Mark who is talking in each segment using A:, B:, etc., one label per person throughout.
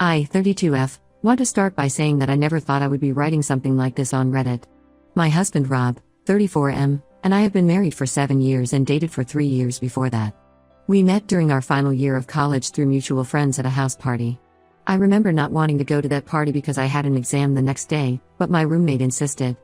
A: I, 32F, want to start by saying that I never thought I would be writing something like this on Reddit. My husband Rob, 34M, and I have been married for 7 years and dated for 3 years before that. We met during our final year of college through mutual friends at a house party. I remember not wanting to go to that party because I had an exam the next day, but my roommate insisted.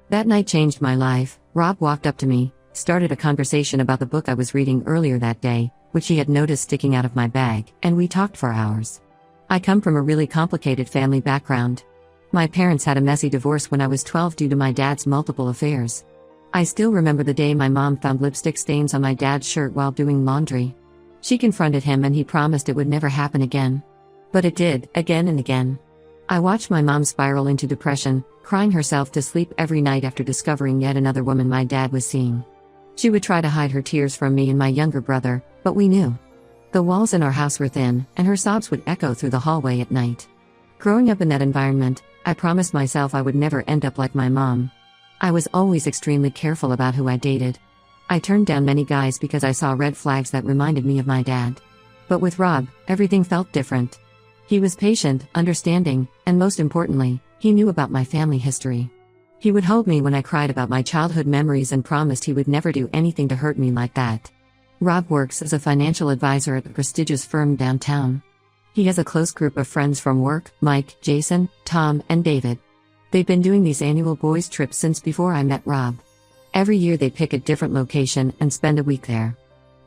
A: That night changed my life. Rob walked up to me, started a conversation about the book I was reading earlier that day, which he had noticed sticking out of my bag, and we talked for hours. I come from a really complicated family background. My parents had a messy divorce when I was 12 due to my dad's multiple affairs. I still remember the day my mom found lipstick stains on my dad's shirt while doing laundry. She confronted him and he promised it would never happen again. But it did, again and again. I watched my mom spiral into depression, crying herself to sleep every night after discovering yet another woman my dad was seeing. She would try to hide her tears from me and my younger brother, but we knew. The walls in our house were thin, and her sobs would echo through the hallway at night. Growing up in that environment, I promised myself I would never end up like my mom. I was always extremely careful about who I dated. I turned down many guys because I saw red flags that reminded me of my dad. But with Rob, everything felt different. He was patient, understanding, and most importantly, he knew about my family history. He would hold me when I cried about my childhood memories and promised he would never do anything to hurt me like that. Rob works as a financial advisor at a prestigious firm downtown. He has a close group of friends from work: Mike, Jason, Tom, and David. They've been doing these annual boys' trips since before I met Rob. Every year they pick a different location and spend a week there.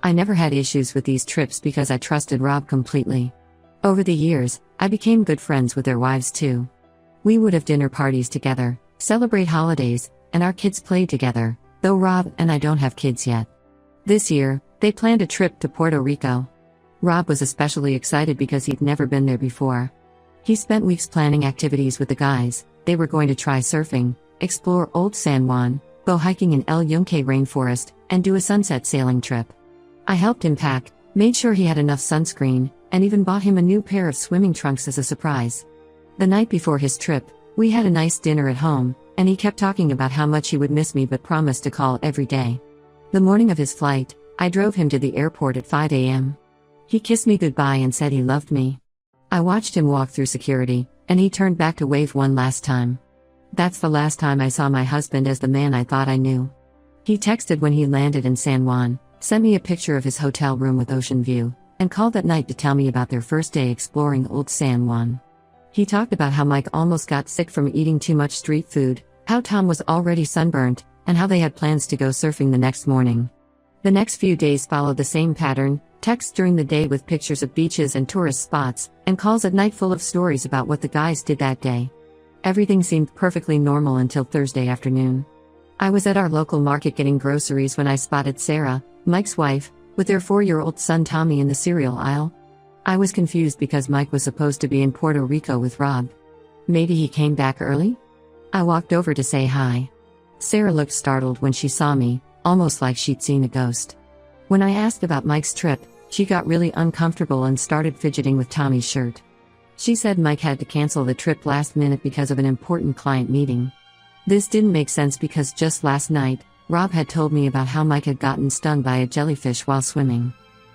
A: I never had issues with these trips because I trusted Rob completely. Over the years, I became good friends with their wives too. We would have dinner parties together, celebrate holidays, and our kids played together, though Rob and I don't have kids yet. This year, they planned a trip to Puerto Rico. Rob was especially excited because he'd never been there before. He spent weeks planning activities with the guys. They were going to try surfing, explore Old San Juan, go hiking in El Yunque rainforest, and do a sunset sailing trip. I helped him pack, made sure he had enough sunscreen, and even bought him a new pair of swimming trunks as a surprise. The night before his trip, we had a nice dinner at home, and he kept talking about how much he would miss me but promised to call every day. The morning of his flight, I drove him to the airport at 5 a.m. He kissed me goodbye and said he loved me. I watched him walk through security, and he turned back to wave one last time. That's the last time I saw my husband as the man I thought I knew. He texted when he landed in San Juan, sent me a picture of his hotel room with ocean view, and called that night to tell me about their first day exploring Old San Juan. He talked about how Mike almost got sick from eating too much street food, how Tom was already sunburnt, and how they had plans to go surfing the next morning. The next few days followed the same pattern: texts during the day with pictures of beaches and tourist spots, and calls at night full of stories about what the guys did that day. Everything seemed perfectly normal until Thursday afternoon. I was at our local market getting groceries when I spotted Sarah, Mike's wife, with their 4-year-old son Tommy in the cereal aisle. I was confused because Mike was supposed to be in Puerto Rico with Rob. Maybe he came back early? I walked over to say hi. Sarah looked startled when she saw me, almost like she'd seen a ghost. When I asked about Mike's trip, she got really uncomfortable and started fidgeting with Tommy's shirt. She said Mike had to cancel the trip last minute because of an important client meeting. This didn't make sense because just last night, Rob had told me about how Mike had gotten stung by a jellyfish while swimming.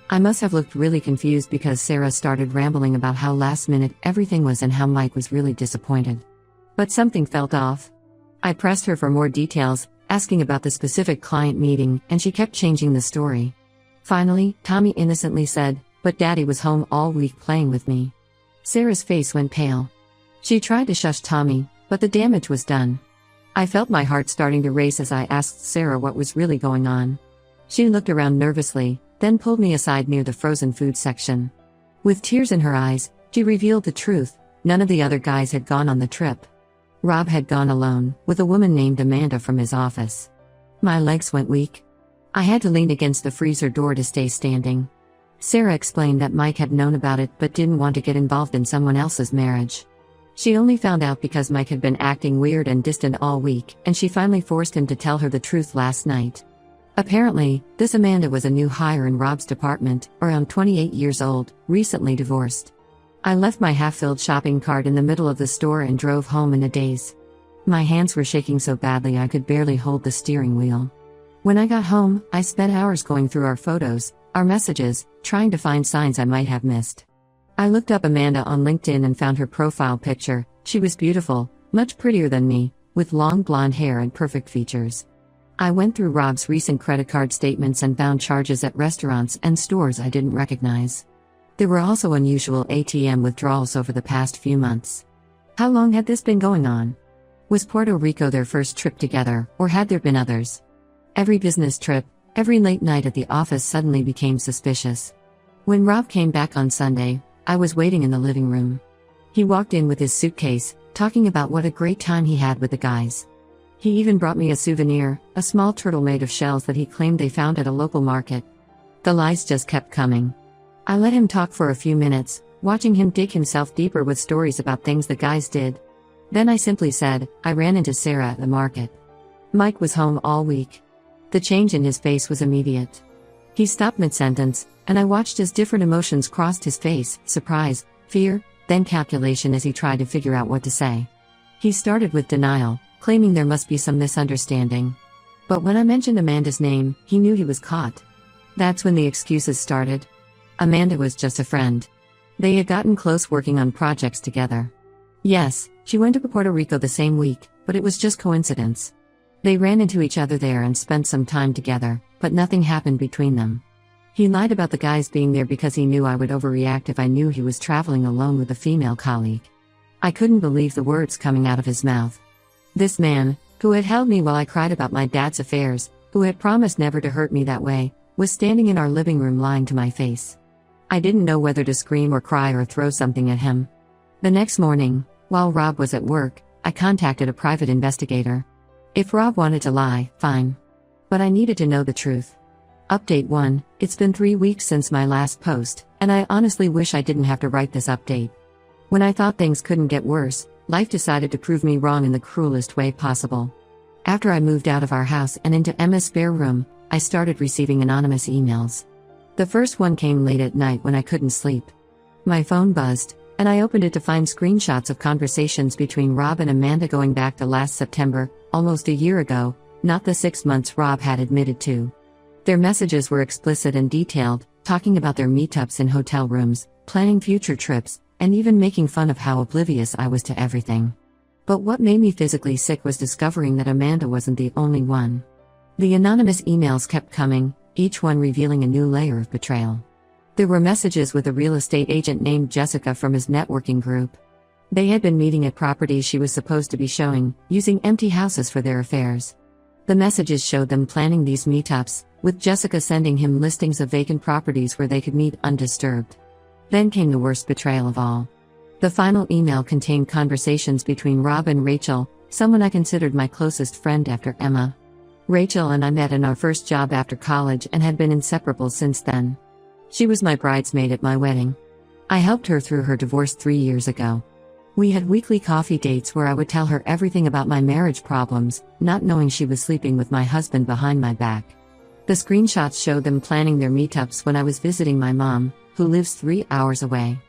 A: I must have looked really confused because Sarah started rambling about how last minute everything was and how Mike was really disappointed. But something felt off. I pressed her for more details, asking about the specific client meeting, and she kept changing the story. Finally, Tommy innocently said, "But Daddy was home all week playing with me." Sarah's face went pale. She tried to shush Tommy, but the damage was done. I felt my heart starting to race as I asked Sarah what was really going on. She looked around nervously, then pulled me aside near the frozen food section. With tears in her eyes, she revealed the truth: none of the other guys had gone on the trip. Rob had gone alone, with a woman named Amanda from his office. My legs went weak. I had to lean against the freezer door to stay standing. Sarah explained that Mike had known about it but didn't want to get involved in someone else's marriage. She only found out because Mike had been acting weird and distant all week, and she finally forced him to tell her the truth last night. Apparently, this Amanda was a new hire in Rob's department, around 28 years old, recently divorced. I left my half-filled shopping cart in the middle of the store and drove home in a daze. My hands were shaking so badly I could barely hold the steering wheel. When I got home, I spent hours going through our photos, our messages, trying to find signs I might have missed. I looked up Amanda on LinkedIn and found her profile picture. She was beautiful, much prettier than me, with long blonde hair and perfect features. I went through Rob's recent credit card statements and found charges at restaurants and stores I didn't recognize. There were also unusual ATM withdrawals over the past few months. How long had this been going on? Was Puerto Rico their first trip together, or had there been others? Every business trip, every late night at the office suddenly became suspicious. When Rob came back on Sunday, I was waiting in the living room. He walked in with his suitcase, talking about what a great time he had with the guys. He even brought me a souvenir, a small turtle made of shells that he claimed they found at a local market. The lies just kept coming. I let him talk for a few minutes, watching him dig himself deeper with stories about things the guys did. Then I simply said, I ran into Sarah at the market. Mike was home all week. The change in his face was immediate. He stopped mid-sentence, and I watched as different emotions crossed his face: surprise, fear, then calculation as he tried to figure out what to say. He started with denial, claiming there must be some misunderstanding. But when I mentioned Amanda's name, he knew he was caught. That's when the excuses started. Amanda was just a friend. They had gotten close working on projects together. Yes, she went to Puerto Rico the same week, but it was just coincidence. They ran into each other there and spent some time together, but nothing happened between them. He lied about the guys being there because he knew I would overreact if I knew he was traveling alone with a female colleague. I couldn't believe the words coming out of his mouth. This man, who had held me while I cried about my dad's affairs, who had promised never to hurt me that way, was standing in our living room lying to my face. I didn't know whether to scream or cry or throw something at him. The next morning, while Rob was at work, I contacted a private investigator. If Rob wanted to lie, fine. But I needed to know the truth. Update 1, it's been 3 weeks since my last post, and I honestly wish I didn't have to write this update. When I thought things couldn't get worse, life decided to prove me wrong in the cruelest way possible. After I moved out of our house and into Emma's spare room, I started receiving anonymous emails. The first one came late at night when I couldn't sleep. My phone buzzed, and I opened it to find screenshots of conversations between Rob and Amanda going back to last September, almost a year ago, not the 6 months Rob had admitted to. Their messages were explicit and detailed, talking about their meetups in hotel rooms, planning future trips, and even making fun of how oblivious I was to everything. But what made me physically sick was discovering that Amanda wasn't the only one. The anonymous emails kept coming, each one revealing a new layer of betrayal. There were messages with a real estate agent named Jessica from his networking group. They had been meeting at properties she was supposed to be showing, using empty houses for their affairs. The messages showed them planning these meetups, with Jessica sending him listings of vacant properties where they could meet undisturbed. Then came the worst betrayal of all. The final email contained conversations between Rob and Rachel, someone I considered my closest friend after Emma. Rachel and I met in our first job after college and had been inseparable since then. She was my bridesmaid at my wedding. I helped her through her divorce 3 years ago. We had weekly coffee dates where I would tell her everything about my marriage problems, not knowing she was sleeping with my husband behind my back. The screenshots showed them planning their meetups when I was visiting my mom, who lives 3 hours away.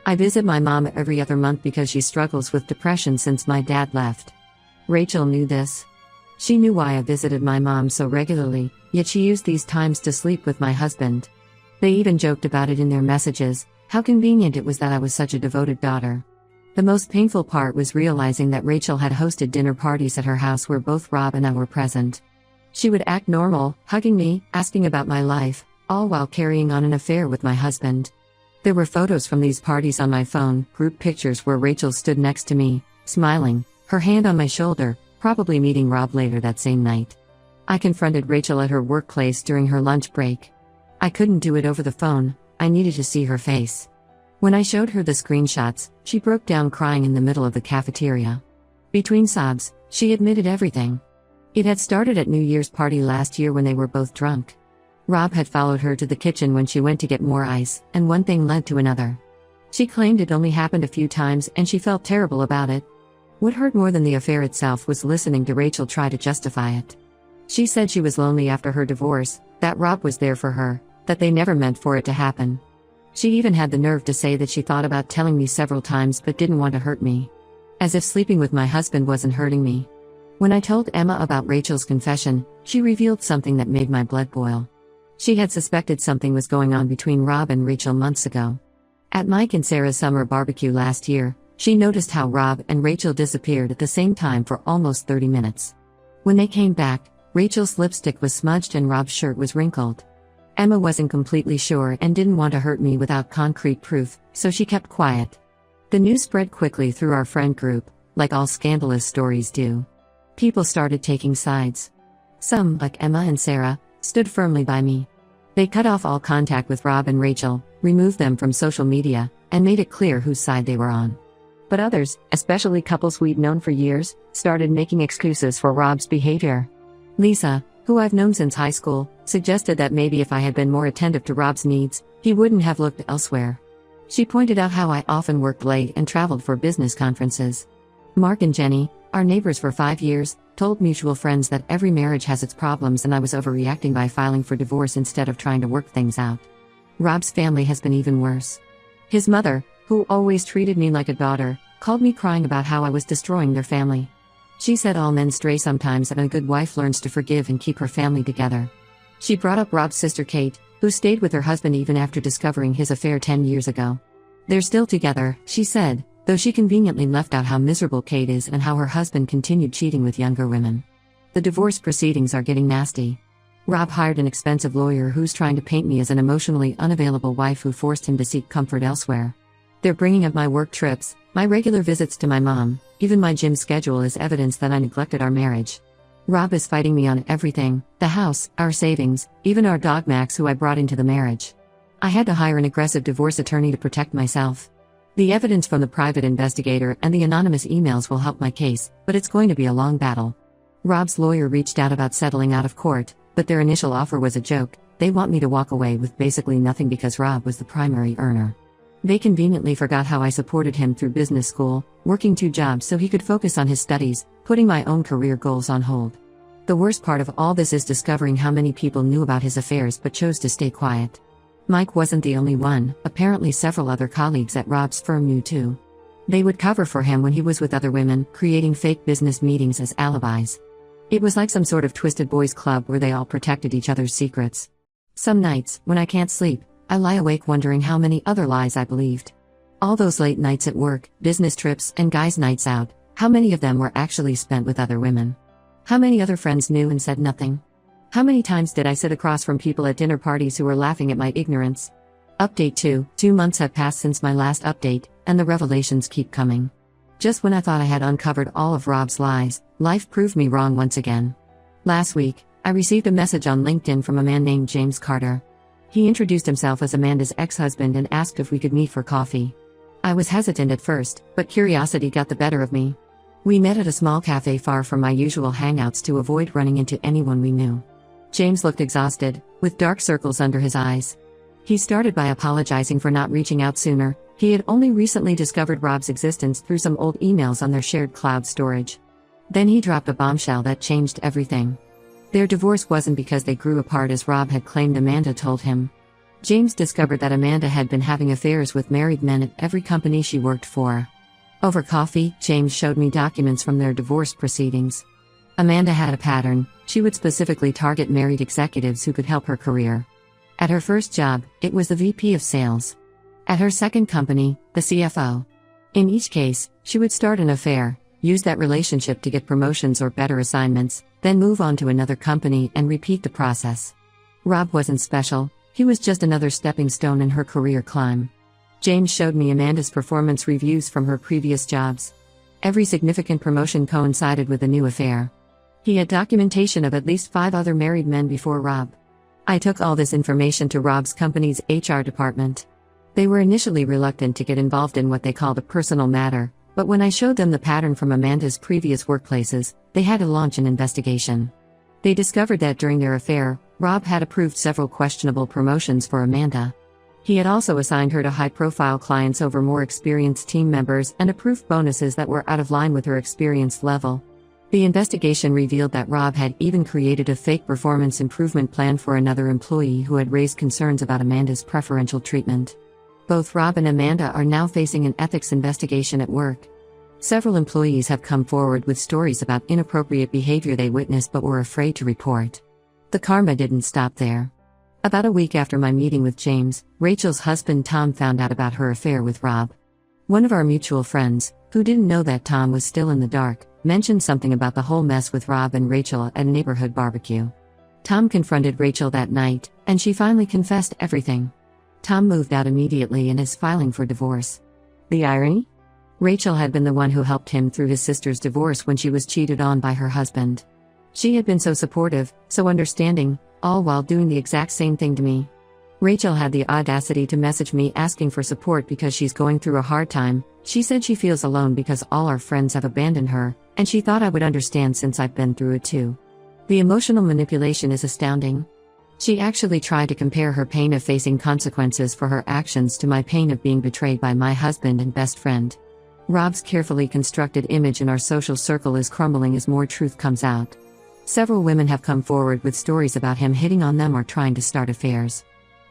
A: I visit my mom every other month because she struggles with depression since my dad left. Rachel knew this. She knew why I visited my mom so regularly, yet she used these times to sleep with my husband. They even joked about it in their messages, how convenient it was that I was such a devoted daughter. The most painful part was realizing that Rachel had hosted dinner parties at her house where both Rob and I were present. She would act normal, hugging me, asking about my life, all while carrying on an affair with my husband. There were photos from these parties on my phone, group pictures where Rachel stood next to me, smiling, her hand on my shoulder, probably meeting Rob later that same night. I confronted Rachel at her workplace during her lunch break. I couldn't do it over the phone, I needed to see her face. When I showed her the screenshots, she broke down crying in the middle of the cafeteria. Between sobs, she admitted everything. It had started at New Year's party last year when they were both drunk. Rob had followed her to the kitchen when she went to get more ice, and one thing led to another. She claimed it only happened a few times and she felt terrible about it. What hurt more than the affair itself was listening to Rachel try to justify it. She said she was lonely after her divorce, that Rob was there for her, that they never meant for it to happen. She even had the nerve to say that she thought about telling me several times but didn't want to hurt me. As if sleeping with my husband wasn't hurting me. When I told Emma about Rachel's confession, she revealed something that made my blood boil. She had suspected something was going on between Rob and Rachel months ago. At Mike and Sarah's summer barbecue last year, she noticed how Rob and Rachel disappeared at the same time for almost 30 minutes. When they came back, Rachel's lipstick was smudged and Rob's shirt was wrinkled. Emma wasn't completely sure and didn't want to hurt me without concrete proof, so she kept quiet. The news spread quickly through our friend group, like all scandalous stories do. People started taking sides. Some, like Emma and Sarah, stood firmly by me. They cut off all contact with Rob and Rachel, removed them from social media, and made it clear whose side they were on. But others, especially couples we'd known for years, started making excuses for Rob's behavior. Lisa, who I've known since high school, suggested that maybe if I had been more attentive to Rob's needs, he wouldn't have looked elsewhere. She pointed out how I often worked late and traveled for business conferences. Mark and Jenny, our neighbors for 5 years, told mutual friends that every marriage has its problems and I was overreacting by filing for divorce instead of trying to work things out. Rob's family has been even worse. His mother, who always treated me like a daughter, called me crying about how I was destroying their family. She said all men stray sometimes and a good wife learns to forgive and keep her family together. She brought up Rob's sister Kate, who stayed with her husband even after discovering his affair 10 years ago. They're still together, she said, though she conveniently left out how miserable Kate is and how her husband continued cheating with younger women. The divorce proceedings are getting nasty. Rob hired an expensive lawyer who's trying to paint me as an emotionally unavailable wife who forced him to seek comfort elsewhere. They're bringing up my work trips, my regular visits to my mom, even my gym schedule as evidence that I neglected our marriage. Rob is fighting me on everything: the house, our savings, even our dog Max, who I brought into the marriage. I had to hire an aggressive divorce attorney to protect myself. The evidence from the private investigator and the anonymous emails will help my case, but it's going to be a long battle. Rob's lawyer reached out about settling out of court, but their initial offer was a joke. They want me to walk away with basically nothing because Rob was the primary earner. They conveniently forgot how I supported him through business school, working 2 jobs so he could focus on his studies, putting my own career goals on hold. The worst part of all this is discovering how many people knew about his affairs but chose to stay quiet. Mike wasn't the only one, apparently several other colleagues at Rob's firm knew too. They would cover for him when he was with other women, creating fake business meetings as alibis. It was like some sort of twisted boys club where they all protected each other's secrets. Some nights, when I can't sleep, I lie awake wondering how many other lies I believed. All those late nights at work, business trips, and guys' nights out, how many of them were actually spent with other women? How many other friends knew and said nothing? How many times did I sit across from people at dinner parties who were laughing at my ignorance? Update 2: 2 months have passed since my last update, and the revelations keep coming. Just when I thought I had uncovered all of Rob's lies, life proved me wrong once again. Last week, I received a message on LinkedIn from a man named James Carter. He introduced himself as Amanda's ex-husband and asked if we could meet for coffee. I was hesitant at first, but curiosity got the better of me. We met at a small cafe far from my usual hangouts to avoid running into anyone we knew. James looked exhausted, with dark circles under his eyes. He started by apologizing for not reaching out sooner. He had only recently discovered Rob's existence through some old emails on their shared cloud storage. Then he dropped a bombshell that changed everything. Their divorce wasn't because they grew apart as Rob had claimed Amanda told him. James discovered that Amanda had been having affairs with married men at every company she worked for. Over coffee, James showed me documents from their divorce proceedings. Amanda had a pattern: she would specifically target married executives who could help her career. At her first job, it was the VP of sales. At her second company, the CFO. In each case, she would start an affair, use that relationship to get promotions or better assignments, then move on to another company and repeat the process. Rob wasn't special, he was just another stepping stone in her career climb. James showed me Amanda's performance reviews from her previous jobs. Every significant promotion coincided with a new affair. He had documentation of at least 5 other married men before Rob. I took all this information to Rob's company's HR department. They were initially reluctant to get involved in what they called a personal matter, but when I showed them the pattern from Amanda's previous workplaces, they had to launch an investigation. They discovered that during their affair, Rob had approved several questionable promotions for Amanda. He had also assigned her to high-profile clients over more experienced team members and approved bonuses that were out of line with her experience level. The investigation revealed that Rob had even created a fake performance improvement plan for another employee who had raised concerns about Amanda's preferential treatment. Both Rob and Amanda are now facing an ethics investigation at work. Several employees have come forward with stories about inappropriate behavior they witnessed but were afraid to report. The karma didn't stop there. About a week after my meeting with James, Rachel's husband Tom found out about her affair with Rob. One of our mutual friends, who didn't know that Tom was still in the dark, mentioned something about the whole mess with Rob and Rachel at a neighborhood barbecue. Tom confronted Rachel that night, and she finally confessed everything. Tom moved out immediately and is filing for divorce. The irony? Rachel had been the one who helped him through his sister's divorce when she was cheated on by her husband. She had been so supportive, so understanding, all while doing the exact same thing to me. Rachel had the audacity to message me asking for support because she's going through a hard time. She said she feels alone because all our friends have abandoned her, and she thought I would understand since I've been through it too. The emotional manipulation is astounding. She actually tried to compare her pain of facing consequences for her actions to my pain of being betrayed by my husband and best friend. Rob's carefully constructed image in our social circle is crumbling as more truth comes out. Several women have come forward with stories about him hitting on them or trying to start affairs.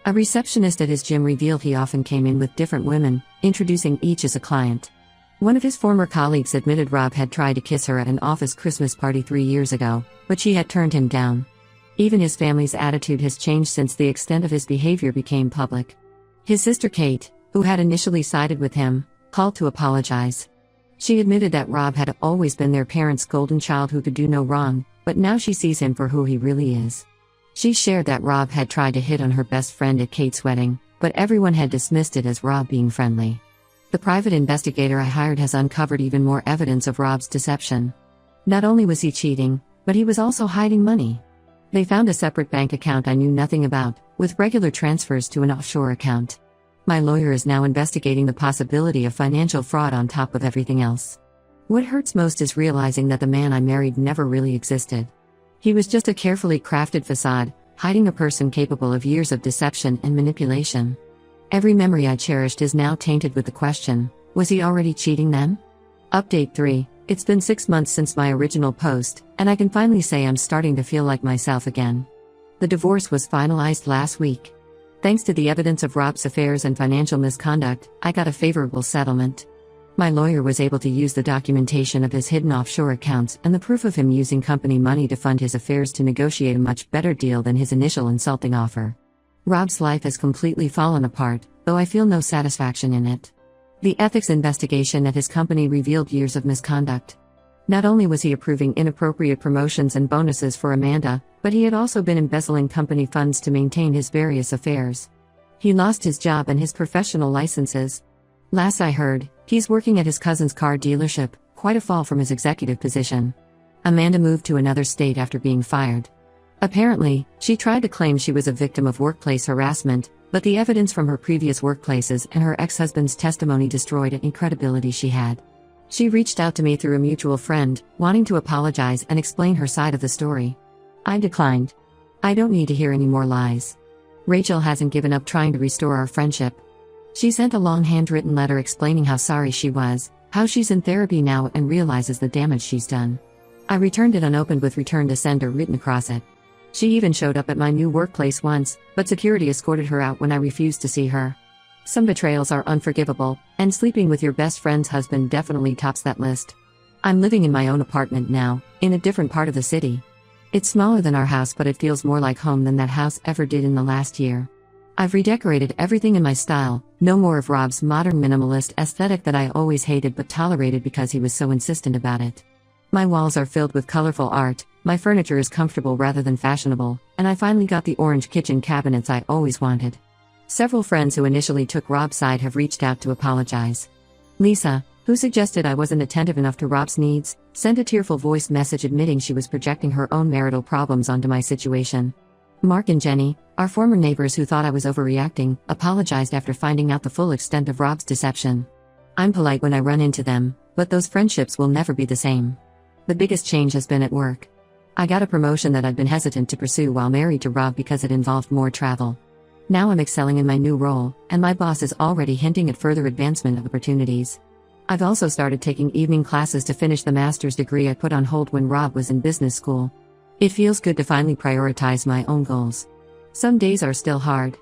A: A receptionist at his gym revealed he often came in with different women, introducing each as a client. One of his former colleagues admitted Rob had tried to kiss her at an office Christmas party 3 years ago, but she had turned him down. Even his family's attitude has changed since the extent of his behavior became public. His sister Kate, who had initially sided with him, called to apologize. She admitted that Rob had always been their parents' golden child who could do no wrong, but now she sees him for who he really is. She shared that Rob had tried to hit on her best friend at Kate's wedding, but everyone had dismissed it as Rob being friendly. The private investigator I hired has uncovered even more evidence of Rob's deception. Not only was he cheating, but he was also hiding money. They found a separate bank account I knew nothing about, with regular transfers to an offshore account. My lawyer is now investigating the possibility of financial fraud on top of everything else. What hurts most is realizing that the man I married never really existed. He was just a carefully crafted facade, hiding a person capable of years of deception and manipulation. Every memory I cherished is now tainted with the question, was he already cheating then? Update 3. It's been 6 months since my original post, and I can finally say I'm starting to feel like myself again. The divorce was finalized last week. Thanks to the evidence of Rob's affairs and financial misconduct, I got a favorable settlement. My lawyer was able to use the documentation of his hidden offshore accounts and the proof of him using company money to fund his affairs to negotiate a much better deal than his initial insulting offer. Rob's life has completely fallen apart, though I feel no satisfaction in it. The ethics investigation at his company revealed years of misconduct. Not only was he approving inappropriate promotions and bonuses for Amanda, but he had also been embezzling company funds to maintain his various affairs. He lost his job and his professional licenses. Last I heard, he's working at his cousin's car dealership, quite a fall from his executive position. Amanda moved to another state after being fired. Apparently, she tried to claim she was a victim of workplace harassment, but the evidence from her previous workplaces and her ex-husband's testimony destroyed any credibility she had. She reached out to me through a mutual friend, wanting to apologize and explain her side of the story. I declined. I don't need to hear any more lies. Rachel hasn't given up trying to restore our friendship. She sent a long handwritten letter explaining how sorry she was, how she's in therapy now and realizes the damage she's done. I returned it unopened with return to sender written across it. She even showed up at my new workplace once, but security escorted her out when I refused to see her. Some betrayals are unforgivable, and sleeping with your best friend's husband definitely tops that list. I'm living in my own apartment now, in a different part of the city. It's smaller than our house, but it feels more like home than that house ever did in the last year. I've redecorated everything in my style, no more of Rob's modern minimalist aesthetic that I always hated but tolerated because he was so insistent about it. My walls are filled with colorful art, my furniture is comfortable rather than fashionable, and I finally got the orange kitchen cabinets I always wanted. Several friends who initially took Rob's side have reached out to apologize. Lisa, who suggested I wasn't attentive enough to Rob's needs, sent a tearful voice message admitting she was projecting her own marital problems onto my situation. Mark and Jenny, our former neighbors who thought I was overreacting, apologized after finding out the full extent of Rob's deception. I'm polite when I run into them, but those friendships will never be the same. The biggest change has been at work. I got a promotion that I'd been hesitant to pursue while married to Rob because it involved more travel. Now I'm excelling in my new role, and my boss is already hinting at further advancement opportunities. I've also started taking evening classes to finish the master's degree I put on hold when Rob was in business school. It feels good to finally prioritize my own goals. Some days are still hard.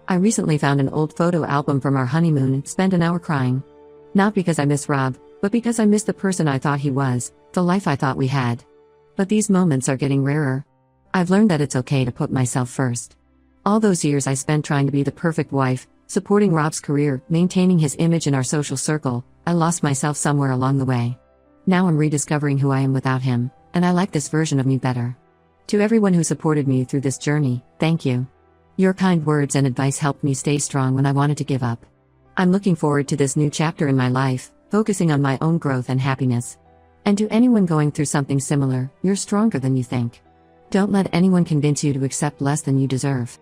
A: I recently found an old photo album from our honeymoon and spent an hour crying. Not because I miss Rob, but because I miss the person I thought he was, the life I thought we had. But these moments are getting rarer. I've learned that it's okay to put myself first. All those years I spent trying to be the perfect wife, supporting Rob's career, maintaining his image in our social circle, I lost myself somewhere along the way. Now I'm rediscovering who I am without him, and I like this version of me better. To everyone who supported me through this journey, thank you. Your kind words and advice helped me stay strong when I wanted to give up. I'm looking forward to this new chapter in my life, focusing on my own growth and happiness. And to anyone going through something similar, you're stronger than you think. Don't let anyone convince you to accept less than you deserve.